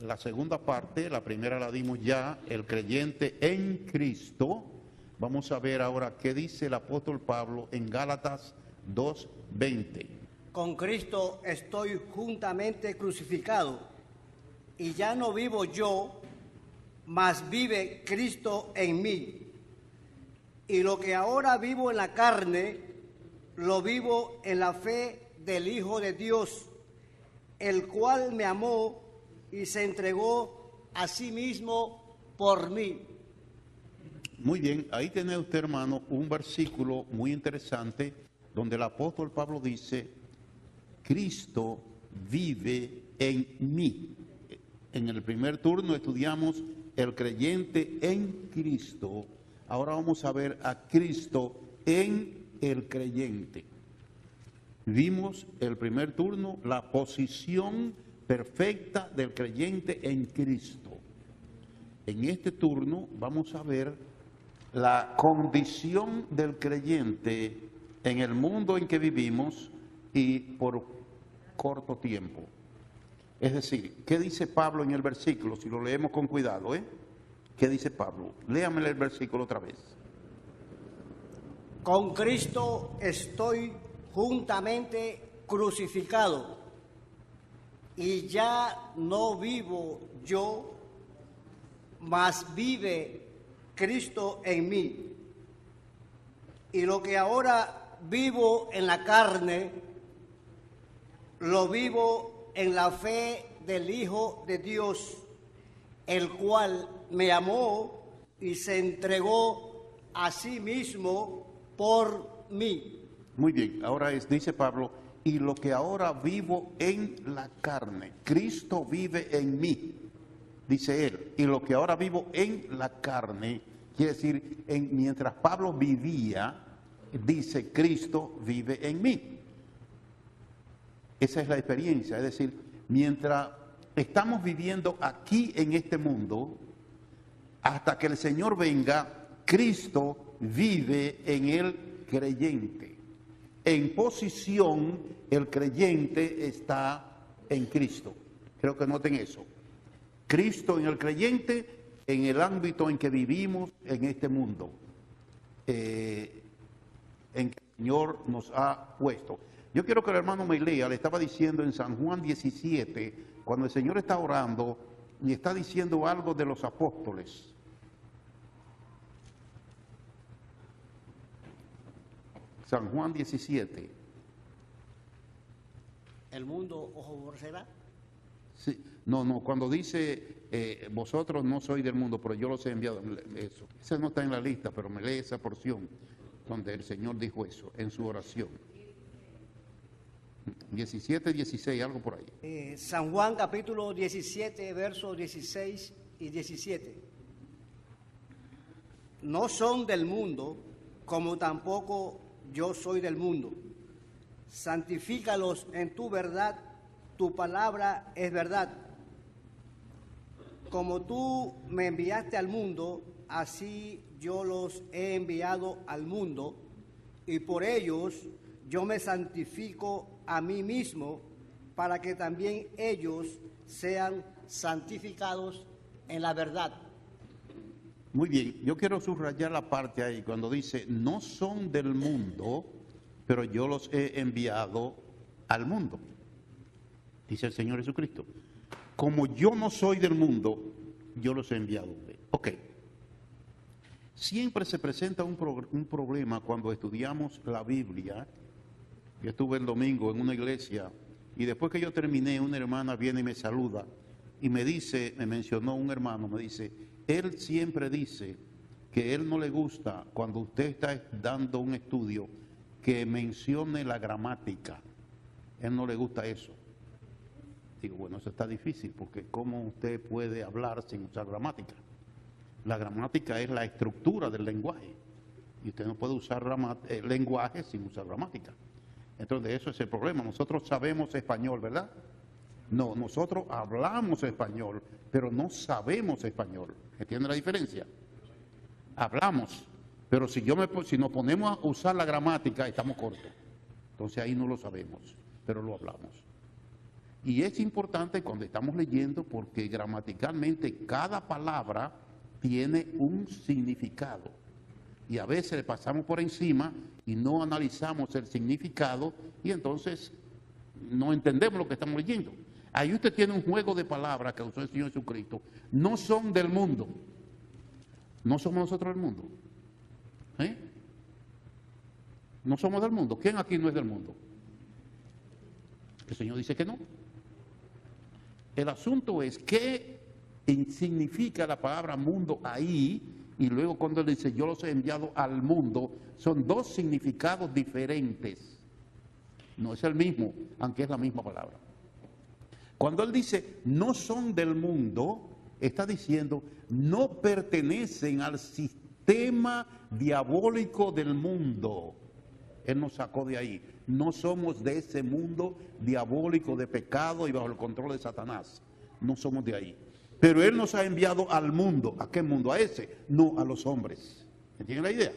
la segunda parte, la primera la dimos ya, el creyente en Cristo. Vamos a ver ahora qué dice el apóstol Pablo en Gálatas 2:20. Con Cristo estoy juntamente crucificado, y ya no vivo yo, mas vive Cristo en mí. Y lo que ahora vivo en la carne, lo vivo en la fe del Hijo de Dios, el cual me amó y se entregó a sí mismo por mí. Muy bien, ahí tiene usted, hermano, un versículo muy interesante donde el apóstol Pablo dice, Cristo vive en mí. En el primer turno estudiamos el creyente en Cristo. Ahora vamos a ver a Cristo en el creyente. Vimos el primer turno la posición perfecta del creyente en Cristo. En este turno vamos a ver la condición del creyente en el mundo en que vivimos y por corto tiempo. Es decir, ¿qué dice Pablo en el versículo? Si lo leemos con cuidado, ¿qué dice Pablo? Léame el versículo otra vez. Con Cristo estoy juntamente crucificado, y ya no vivo yo, mas vive Cristo en mí. Y lo que ahora vivo en la carne, lo vivo en la fe del Hijo de Dios, el cual me amó y se entregó a sí mismo por mí. Muy bien, ahora dice Pablo, y lo que ahora vivo en la carne, Cristo vive en mí, dice él, y lo que ahora vivo en la carne, quiere decir, mientras Pablo vivía, dice, Cristo vive en mí. Esa es la experiencia, es decir, mientras estamos viviendo aquí en este mundo, hasta que el Señor venga, Cristo vive en el creyente. En posición, el creyente está en Cristo. Creo que noten eso. Cristo en el creyente, en el ámbito en que vivimos en este mundo, en que el Señor nos ha puesto. Yo quiero que el hermano me lea, le estaba diciendo en San Juan 17, cuando el Señor está orando y está diciendo algo de los apóstoles. San Juan 17. ¿El mundo os aborrecerá? Sí, no, cuando dice, vosotros no sois del mundo, pero yo los he enviado, eso. Esa no está en la lista, pero me lee esa porción donde el Señor dijo eso en su oración. 17, 16, algo por ahí. San Juan capítulo 17, versos 16 y 17. No son del mundo, como tampoco yo soy del mundo. Santifícalos en tu verdad, tu palabra es verdad. Como tú me enviaste al mundo, así yo los he enviado al mundo, y por ellos yo me santifico a mí mismo, para que también ellos sean santificados en la verdad. Muy bien, yo quiero subrayar la parte ahí cuando dice, no son del mundo, pero yo los he enviado al mundo, dice el Señor Jesucristo. Como yo no soy del mundo, yo los he enviado. Ok. Siempre se presenta un problema cuando estudiamos la Biblia. Yo estuve el domingo en una iglesia y después que yo terminé, una hermana viene y me saluda y me dice, me mencionó un hermano, me dice, él siempre dice que él no le gusta cuando usted está dando un estudio que mencione la gramática. Él no le gusta eso. Digo, bueno, eso está difícil porque ¿cómo usted puede hablar sin usar gramática? La gramática es la estructura del lenguaje y usted no puede usar lenguaje sin usar gramática. Entonces eso es el problema. Nosotros sabemos español, ¿verdad? No, nosotros hablamos español, pero no sabemos español. ¿Entiende la diferencia? Hablamos, pero si nos ponemos a usar la gramática, estamos cortos. Entonces ahí no lo sabemos, pero lo hablamos. Y es importante cuando estamos leyendo porque gramaticalmente cada palabra tiene un significado. Y a veces le pasamos por encima y no analizamos el significado y entonces no entendemos lo que estamos leyendo. Ahí usted tiene un juego de palabras que usó el Señor Jesucristo. No son del mundo. No somos nosotros del mundo. No somos del mundo. ¿Quién aquí no es del mundo? El Señor dice que no. El asunto es qué significa la palabra mundo ahí, y luego cuando él dice yo los he enviado al mundo, son dos significados diferentes. No es el mismo, aunque es la misma palabra. Cuando él dice no son del mundo, está diciendo no pertenecen al sistema diabólico del mundo. Él nos sacó de ahí. No somos de ese mundo diabólico de pecado y bajo el control de Satanás. No somos de ahí. Pero Él nos ha enviado al mundo. ¿A qué mundo? A ese. No a los hombres. ¿Entienden la idea?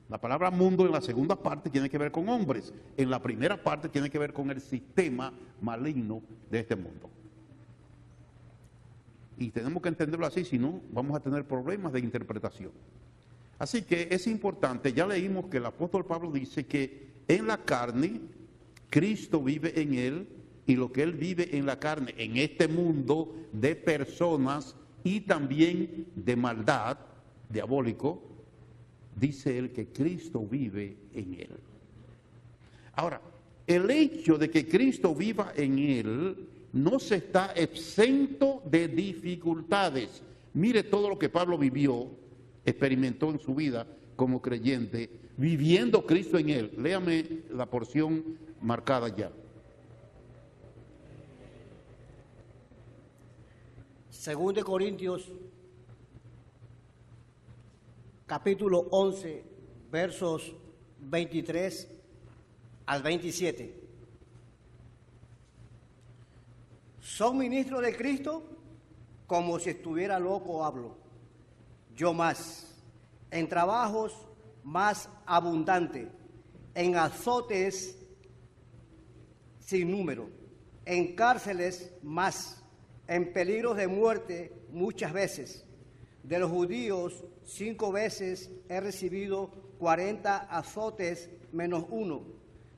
La palabra mundo en la segunda parte tiene que ver con hombres. En la primera parte tiene que ver con el sistema maligno de este mundo. Y tenemos que entenderlo así, si no vamos a tener problemas de interpretación. Así que es importante, ya leímos que el apóstol Pablo dice que en la carne, Cristo vive en él, y lo que él vive en la carne, en este mundo de personas y también de maldad, diabólico, dice él que Cristo vive en él. Ahora, el hecho de que Cristo viva en él no se está exento de dificultades. Mire todo lo que Pablo vivió, experimentó en su vida como creyente, viviendo Cristo en él. Léame la porción marcada ya. Según de Corintios, capítulo 11, versos 23 al 27. ¿Son ministros de Cristo? Como si estuviera loco hablo. Yo más, en trabajos más abundante, en azotes sin número, en cárceles más, en peligros de muerte muchas veces. De los judíos 5 veces he recibido 40 azotes menos 1.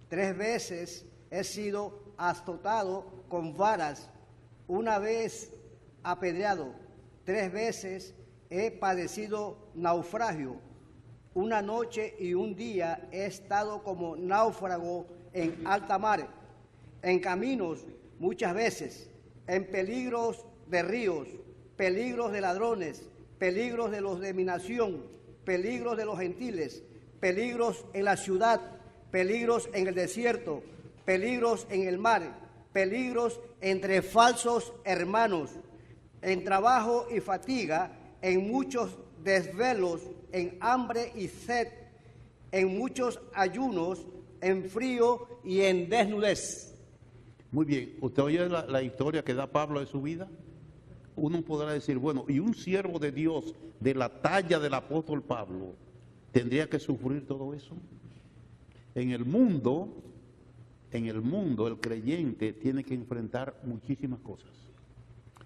3 veces he sido azotado con varas, 1 vez apedreado, 3 veces he padecido naufragio. 1 noche y 1 día he estado como náufrago en alta mar, en caminos muchas veces, en peligros de ríos, peligros de ladrones, peligros de los de mi nación, peligros de los gentiles, peligros en la ciudad, peligros en el desierto, peligros en el mar, peligros entre falsos hermanos, en trabajo y fatiga, en muchos desvelos, en hambre y sed, en muchos ayunos, en frío y en desnudez. Muy bien, ¿usted oye la historia que da Pablo de su vida? Uno podrá decir, bueno, y un siervo de Dios de la talla del apóstol Pablo tendría que sufrir todo eso. En el mundo, el creyente tiene que enfrentar muchísimas cosas.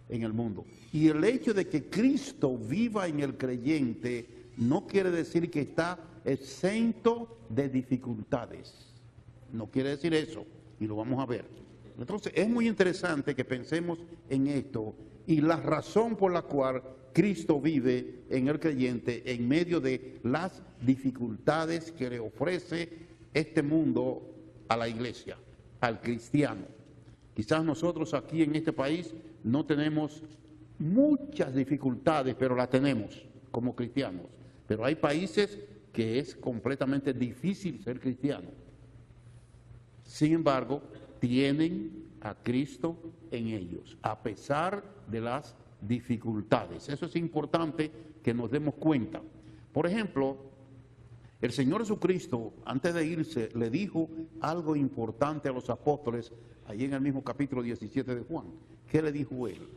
En el mundo. Y el hecho de que Cristo viva en el creyente no quiere decir que está exento de dificultades. No quiere decir eso, y lo vamos a ver. Entonces, es muy interesante que pensemos en esto y la razón por la cual Cristo vive en el creyente en medio de las dificultades que le ofrece este mundo a la iglesia, al cristiano. Quizás nosotros aquí en este país no tenemos muchas dificultades, pero las tenemos como cristianos. Pero hay países que es completamente difícil ser cristiano. Sin embargo, tienen a Cristo en ellos, a pesar de las dificultades. Eso es importante que nos demos cuenta. Por ejemplo, el Señor Jesucristo, antes de irse, le dijo algo importante a los apóstoles, allí en el mismo capítulo 17 de Juan. ¿Qué le dijo él?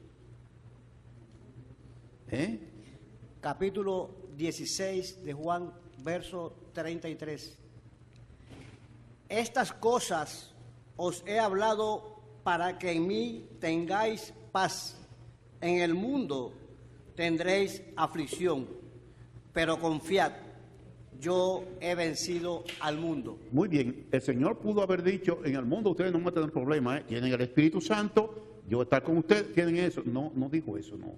Capítulo 16 de Juan, verso 33. Estas cosas os he hablado para que en mí tengáis paz. En el mundo tendréis aflicción, pero confiad, yo he vencido al mundo. Muy bien, el Señor pudo haber dicho, en el mundo ustedes no van a tener problemas, tienen el Espíritu Santo, yo voy a estar con ustedes, tienen eso. No, no dijo eso, no.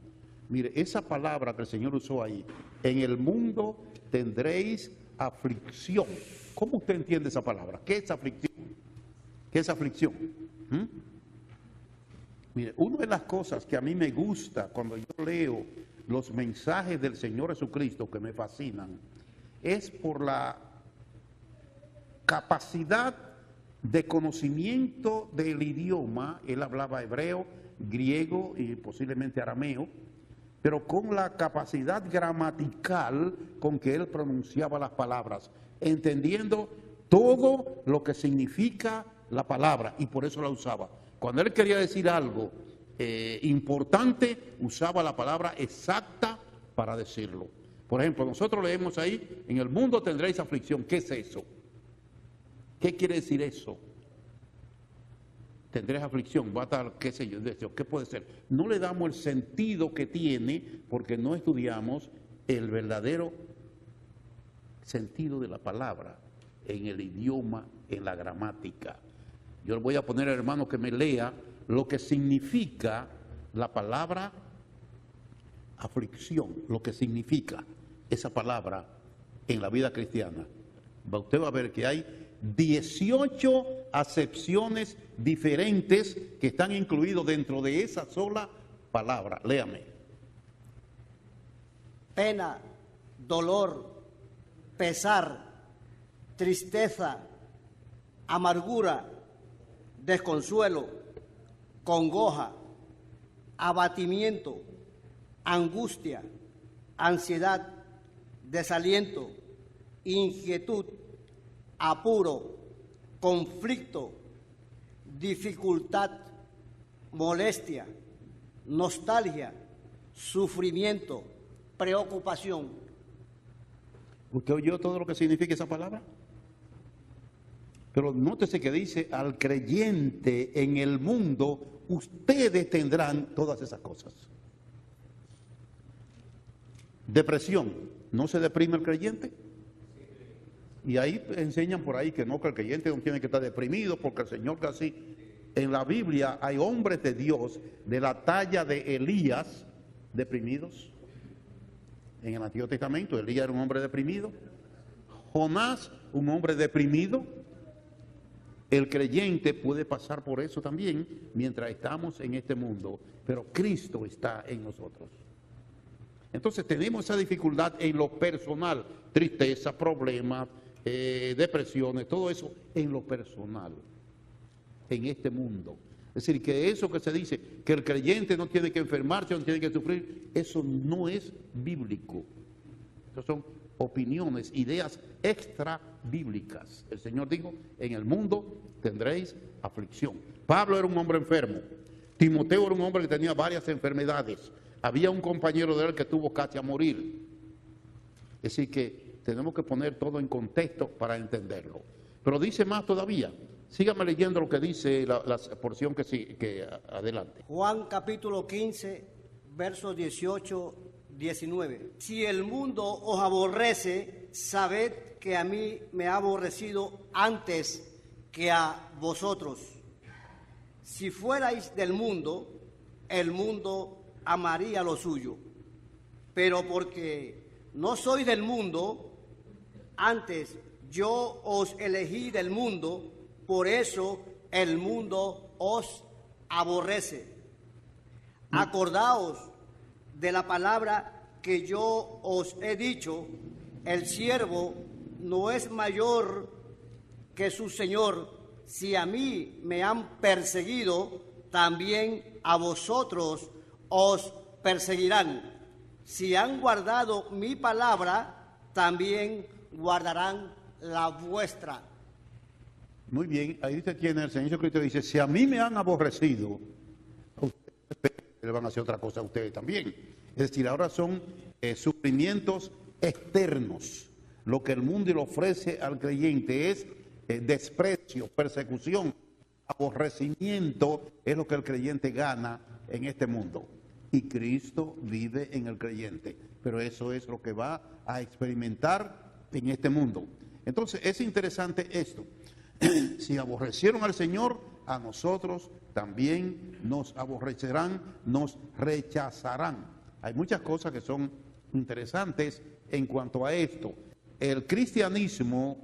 Mire, esa palabra que el Señor usó ahí, en el mundo tendréis aflicción. ¿Cómo usted entiende esa palabra? ¿Qué es aflicción? ¿Qué es aflicción? Mire, una de las cosas que a mí me gusta cuando yo leo los mensajes del Señor Jesucristo, que me fascinan, es por la capacidad de conocimiento del idioma. Él hablaba hebreo, griego y posiblemente arameo, pero con la capacidad gramatical con que él pronunciaba las palabras, entendiendo todo lo que significa la palabra, y por eso la usaba. Cuando él quería decir algo importante, usaba la palabra exacta para decirlo. Por ejemplo, nosotros leemos ahí, en el mundo tendréis aflicción. ¿Qué es eso? ¿Qué quiere decir eso? Tendréis aflicción, va a estar, qué sé yo, ¿qué puede ser? No le damos el sentido que tiene porque no estudiamos el verdadero sentido de la palabra en el idioma, en la gramática. Yo le voy a poner, hermano, que me lea lo que significa la palabra aflicción, lo que significa esa palabra en la vida cristiana. Usted va a ver que hay 18 acepciones diferentes que están incluidos dentro de esa sola palabra. Léame. Pena, dolor, pesar, tristeza, amargura, desconsuelo, congoja, abatimiento, angustia, ansiedad, desaliento, inquietud, apuro, conflicto, dificultad, molestia, nostalgia, sufrimiento, preocupación. ¿Usted oyó todo lo que significa esa palabra? Pero nótese que dice, al creyente en el mundo, ustedes tendrán todas esas cosas. Depresión, ¿no se deprime el creyente? Y ahí enseñan por ahí que no, que el creyente no tiene que estar deprimido porque el Señor casi... En la Biblia hay hombres de Dios de la talla de Elías deprimidos. En el Antiguo Testamento, Elías era un hombre deprimido. Jonás, un hombre deprimido. El creyente puede pasar por eso también mientras estamos en este mundo, pero Cristo está en nosotros. Entonces tenemos esa dificultad en lo personal, tristeza, problemas, depresiones, todo eso en lo personal, en este mundo. Es decir, que eso que se dice, que el creyente no tiene que enfermarse, no tiene que sufrir, eso no es bíblico. Eso son opiniones, ideas extra bíblicas. El Señor dijo, en el mundo tendréis aflicción. Pablo era un hombre enfermo. Timoteo era un hombre que tenía varias enfermedades. Había un compañero de él que tuvo casi a morir. Es decir, que tenemos que poner todo en contexto para entenderlo. Pero dice más todavía. Sígame leyendo lo que dice la porción que adelante. Juan capítulo 15, versos 18, 19. Si el mundo os aborrece, sabed que a mí me ha aborrecido antes que a vosotros. Si fuerais del mundo, el mundo amaría lo suyo. Pero porque no sois del mundo, antes yo os elegí del mundo, por eso el mundo os aborrece. Acordaos de la palabra que yo os he dicho, el siervo no es mayor que su señor. Si a mí me han perseguido, también a vosotros os perseguirán. Si han guardado mi palabra, también guardarán la vuestra. Muy bien, ahí usted tiene, el Señor Jesucristo dice, si a mí me han aborrecido, a ustedes le van a hacer otra cosa a ustedes también. Es decir, ahora son sufrimientos externos. Lo que el mundo le ofrece al creyente es desprecio, persecución, aborrecimiento es lo que el creyente gana en este mundo. Y Cristo vive en el creyente. Pero eso es lo que va a experimentar en este mundo. Entonces es interesante esto. Si aborrecieron al Señor, a nosotros también nos aborrecerán, nos rechazarán. Hay muchas cosas que son interesantes en cuanto a esto. El cristianismo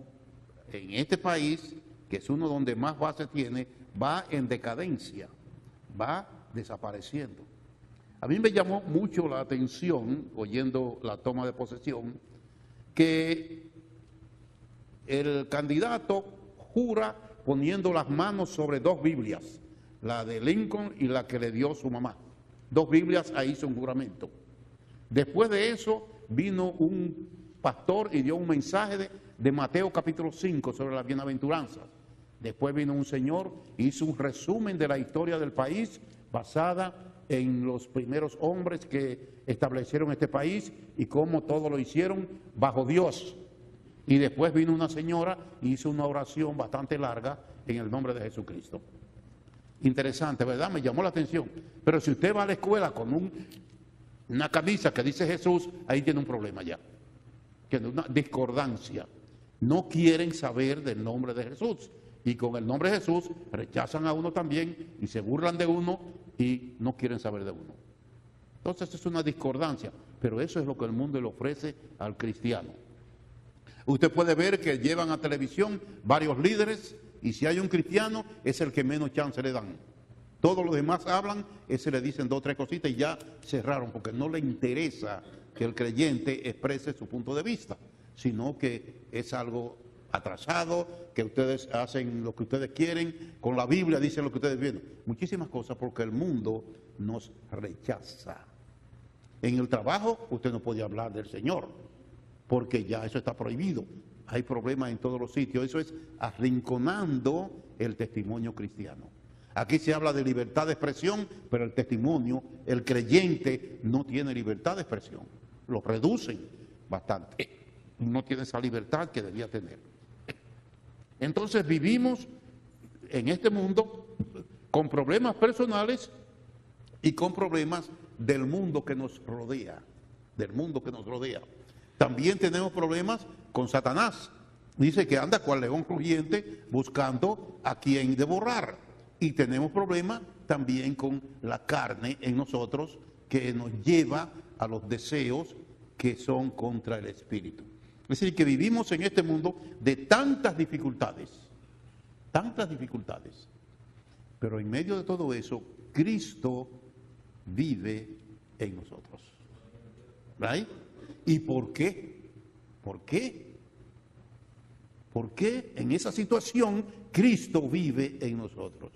en este país, que es uno donde más base tiene, va en decadencia, va desapareciendo. A mí me llamó mucho la atención, oyendo la toma de posesión, que el candidato jura poniendo las manos sobre dos Biblias, la de Lincoln y la que le dio su mamá. Dos Biblias, ahí hizo un juramento. Después de eso vino un pastor y dio un mensaje de Mateo capítulo 5 sobre las bienaventuranzas. Después vino un señor y hizo un resumen de la historia del país basada en los primeros hombres que establecieron este país y cómo todo lo hicieron bajo Dios. Y después vino una señora y hizo una oración bastante larga en el nombre de Jesucristo. Interesante, ¿verdad? Me llamó la atención. Pero si usted va a la escuela con una camisa que dice Jesús, ahí tiene un problema ya. Tiene una discordancia. No quieren saber del nombre de Jesús. Y con el nombre de Jesús rechazan a uno también y se burlan de uno y no quieren saber de uno. Entonces es una discordancia. Pero eso es lo que el mundo le ofrece al cristiano. Usted puede ver que llevan a televisión varios líderes y si hay un cristiano es el que menos chance le dan. Todos los demás hablan, ese le dicen dos o tres cositas y ya cerraron porque no le interesa que el creyente exprese su punto de vista, sino que es algo atrasado, que ustedes hacen lo que ustedes quieren, con la Biblia dicen lo que ustedes ven. Muchísimas cosas porque el mundo nos rechaza. En el trabajo usted no puede hablar del Señor, porque ya eso está prohibido. Hay problemas en todos los sitios. Eso es arrinconando el testimonio cristiano. Aquí se habla de libertad de expresión, pero el testimonio, el creyente no tiene libertad de expresión. Lo reducen bastante. No tiene esa libertad que debía tener. Entonces vivimos en este mundo con problemas personales y con problemas del mundo que nos rodea. Del mundo que nos rodea. También tenemos problemas con Satanás. Dice que anda cual león rugiente buscando a quien devorar. Y tenemos problemas también con la carne en nosotros que nos lleva a los deseos que son contra el espíritu. Es decir, que vivimos en este mundo de tantas dificultades. Pero en medio de todo eso, Cristo vive en nosotros. ¿Right? ¿Y por qué? ¿Por qué? ¿Por qué en esa situación Cristo vive en nosotros?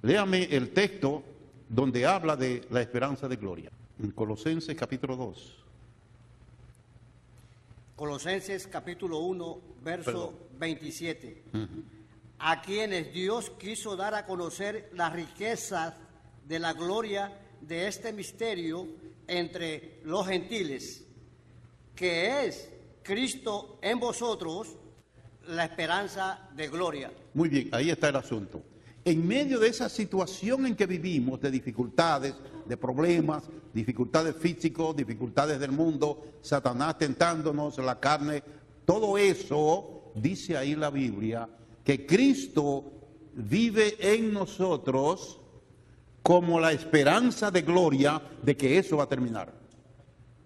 Léame el texto donde habla de la esperanza de gloria. En Colosenses capítulo 2. Colosenses capítulo 1, verso 27. A quienes Dios quiso dar a conocer las riquezas de la gloria de este misterio entre los gentiles, que es Cristo en vosotros, la esperanza de gloria. Muy bien, ahí está el asunto. En medio de esa situación en que vivimos, de dificultades, de problemas, dificultades físicas, dificultades del mundo, Satanás tentándonos, la carne, todo eso, dice ahí la Biblia, que Cristo vive en nosotros como la esperanza de gloria de que eso va a terminar.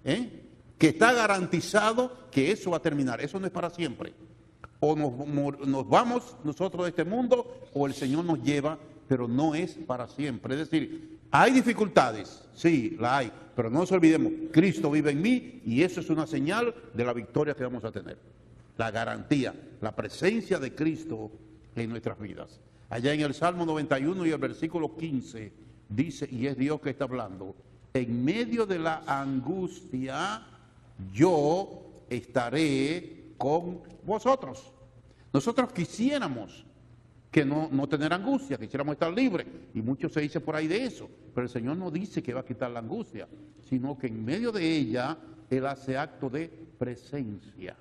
Que está garantizado que eso va a terminar. Eso no es para siempre. O nos vamos nosotros de este mundo o el Señor nos lleva, pero no es para siempre. Es decir, hay dificultades, sí, la hay, pero no nos olvidemos, Cristo vive en mí y eso es una señal de la victoria que vamos a tener. La garantía, la presencia de Cristo en nuestras vidas. Allá en el Salmo 91 y el versículo 15 dice, y es Dios que está hablando, en medio de la angustia yo estaré con vosotros. Nosotros quisiéramos que no tener angustia, quisiéramos estar libres, y mucho se dice por ahí de eso, pero el Señor no dice que va a quitar la angustia, sino que en medio de ella Él hace acto de presencia,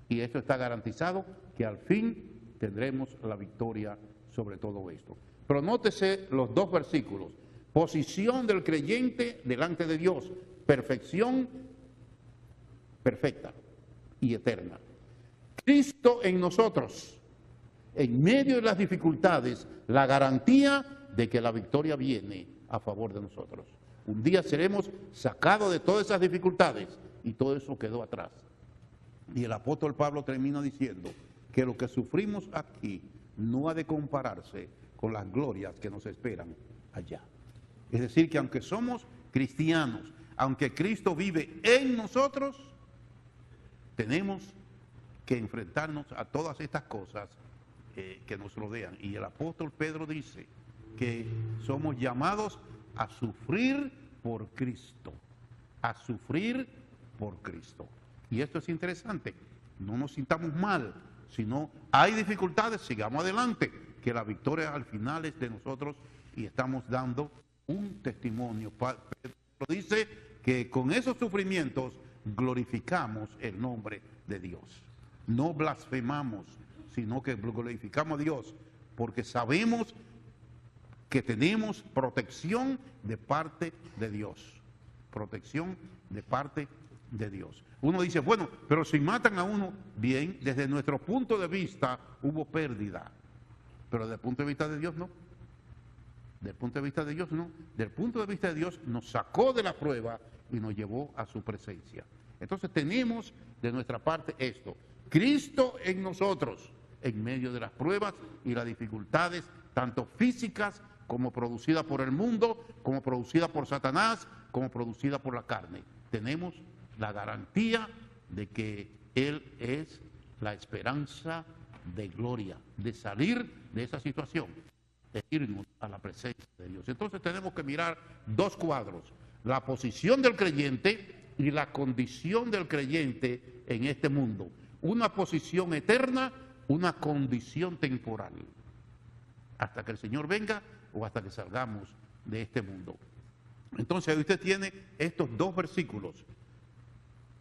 y eso está garantizado que al fin tendremos la victoria sobre todo esto. Pero nótese los dos versículos. Posición del creyente delante de Dios, perfección perfecta y eterna. Cristo en nosotros, en medio de las dificultades, la garantía de que la victoria viene a favor de nosotros. Un día seremos sacados de todas esas dificultades y todo eso quedó atrás. Y el apóstol Pablo termina diciendo que lo que sufrimos aquí no ha de compararse con las glorias que nos esperan allá. Es decir, que aunque somos cristianos, aunque Cristo vive en nosotros, tenemos que enfrentarnos a todas estas cosas que nos rodean. Y el apóstol Pedro dice que somos llamados a sufrir por Cristo, a sufrir por Cristo. Y esto es interesante, no nos sintamos mal, sino hay dificultades, sigamos adelante, que la victoria al final es de nosotros y estamos dando un testimonio. Pedro dice que con esos sufrimientos glorificamos el nombre de Dios. No blasfemamos, sino que glorificamos a Dios, porque sabemos que tenemos protección de parte de Dios. Protección de parte de Dios. Uno dice, bueno, pero si matan a uno, bien, desde nuestro punto de vista hubo pérdida, pero desde el punto de vista de Dios no. Del punto de vista de Dios no. Del punto de vista de Dios nos sacó de la prueba y nos llevó a su presencia. Entonces tenemos de nuestra parte esto. Cristo en nosotros, en medio de las pruebas y las dificultades, tanto físicas como producidas por el mundo, como producidas por Satanás, como producidas por la carne. Tenemos la garantía de que Él es la esperanza de gloria, de salir de esa situación, de irnos a la presencia de Dios. Entonces tenemos que mirar dos cuadros, la posición del creyente y la condición del creyente en este mundo. Una posición eterna, una condición temporal, hasta que el Señor venga o hasta que salgamos de este mundo. Entonces ahí usted tiene estos dos versículos.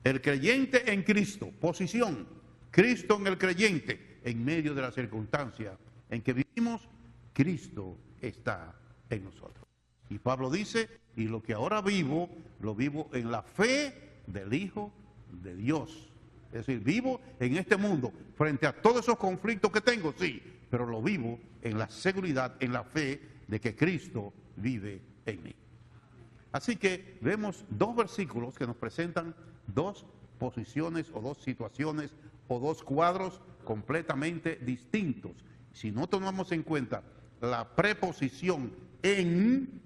El creyente en Cristo, posición, Cristo en el creyente, en medio de las circunstancias en que vivimos, Cristo está en nosotros. Y Pablo dice, y lo que ahora vivo, lo vivo en la fe del Hijo de Dios. Es decir, vivo en este mundo, frente a todos esos conflictos que tengo, sí, pero lo vivo en la seguridad, en la fe de que Cristo vive en mí. Así que vemos dos versículos que nos presentan dos posiciones o dos situaciones o dos cuadros completamente distintos. Si no tomamos en cuenta la preposición en,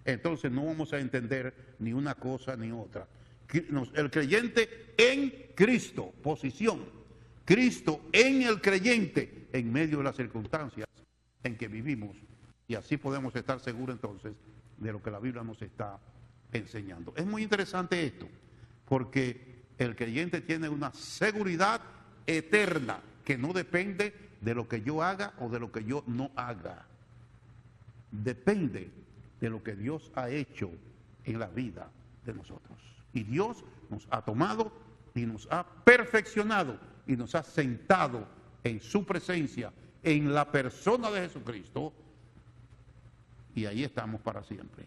entonces no vamos a entender ni una cosa ni otra. El creyente en Cristo, posición. Cristo en el creyente en medio de las circunstancias en que vivimos. Y así podemos estar seguros entonces de lo que la Biblia nos está enseñando. Es muy interesante esto, porque el creyente tiene una seguridad eterna que no depende de lo que yo haga o de lo que yo no haga. Depende de lo que Dios ha hecho en la vida de nosotros. Y Dios nos ha tomado y nos ha perfeccionado y nos ha sentado en su presencia, en la persona de Jesucristo, y ahí estamos para siempre.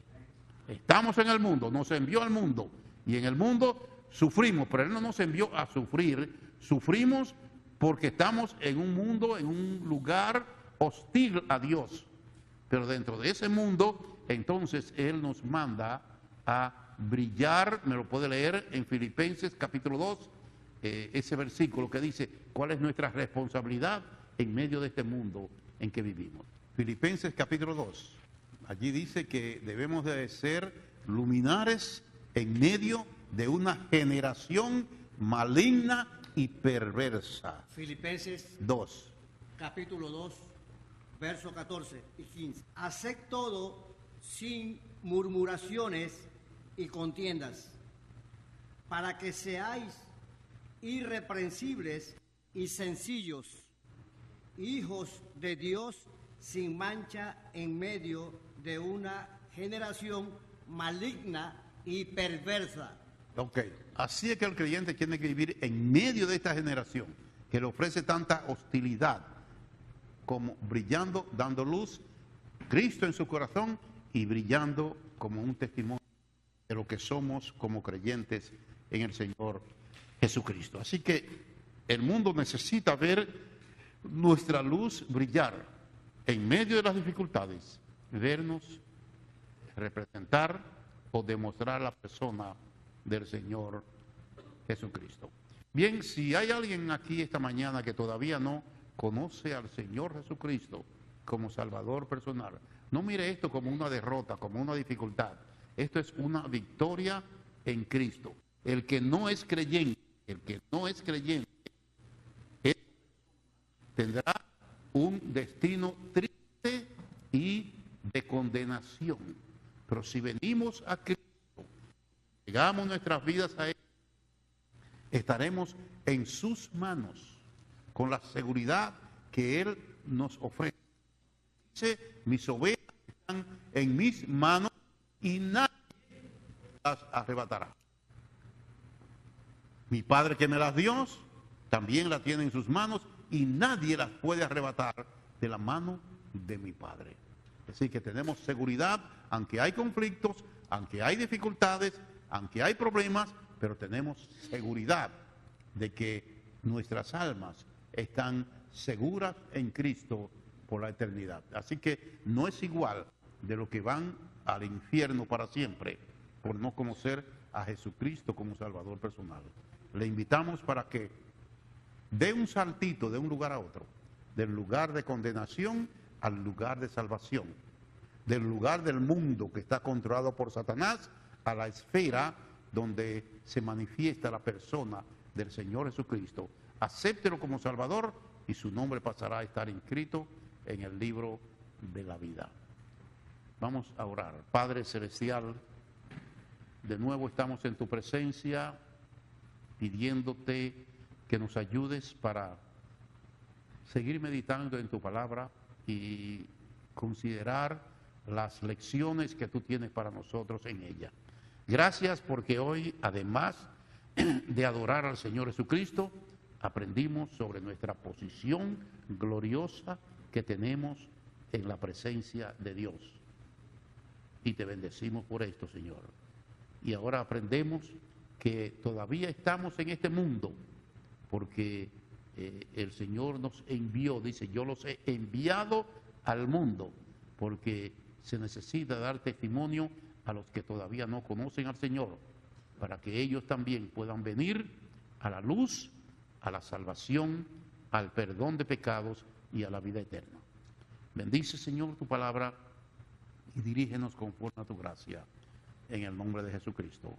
Estamos en el mundo, nos envió al mundo, y en el mundo sufrimos, pero Él no nos envió a sufrir, sufrimos porque estamos en un mundo, en un lugar hostil a Dios. Pero dentro de ese mundo, entonces Él nos manda a brillar. Me lo puede leer en Filipenses capítulo 2, ese versículo que dice cuál es nuestra responsabilidad en medio de este mundo en que vivimos. Filipenses capítulo 2, allí dice que debemos de ser luminares en medio de una generación maligna y perversa. Filipenses 2. capítulo 2, versos 14 y 15. Haced todo sin murmuraciones y contiendas, para que seáis irreprensibles y sencillos, hijos de Dios sin mancha en medio de una generación maligna y perversa. Ok, así es que el creyente tiene que vivir en medio de esta generación que le ofrece tanta hostilidad, como brillando, dando luz, Cristo en su corazón y brillando como un testimonio de lo que somos como creyentes en el Señor Jesucristo. Así que el mundo necesita ver nuestra luz brillar en medio de las dificultades, vernos representar o demostrar la persona del Señor Jesucristo. Bien, si hay alguien aquí esta mañana que todavía no conoce al Señor Jesucristo como Salvador personal, no mire esto como una derrota, como una dificultad. Esto es una victoria en Cristo. El que no es creyente, él tendrá un destino triste y de condenación. Pero si venimos a Cristo, llegamos nuestras vidas a Él, estaremos en sus manos con la seguridad que Él nos ofrece. Dice, mis ovejas están en mis manos y nadie las arrebatará. Mi Padre que me las dio, también las tiene en sus manos y nadie las puede arrebatar de la mano de mi Padre. Así que tenemos seguridad, aunque hay conflictos, aunque hay dificultades, aunque hay problemas, pero tenemos seguridad de que nuestras almas están seguras en Cristo por la eternidad. Así que no es igual de los que van al infierno para siempre por no conocer a Jesucristo como Salvador personal. Le invitamos para que dé un saltito de un lugar a otro, del lugar de condenación al lugar de salvación, del lugar del mundo que está controlado por Satanás a la esfera donde se manifiesta la persona del Señor Jesucristo. Acéptelo como Salvador y su nombre pasará a estar inscrito en el libro de la vida. Vamos a orar. Padre Celestial, de nuevo estamos en tu presencia pidiéndote que nos ayudes para seguir meditando en tu palabra y considerar las lecciones que tú tienes para nosotros en ella. Gracias porque hoy, además de adorar al Señor Jesucristo, aprendimos sobre nuestra posición gloriosa que tenemos en la presencia de Dios. Y te bendecimos por esto, Señor. Y ahora aprendemos que todavía estamos en este mundo porque el Señor nos envió, dice, yo los he enviado al mundo porque se necesita dar testimonio a los que todavía no conocen al Señor, para que ellos también puedan venir a la luz, a la salvación, al perdón de pecados y a la vida eterna. Bendice, Señor, tu palabra y dirígenos conforme a tu gracia, en el nombre de Jesucristo.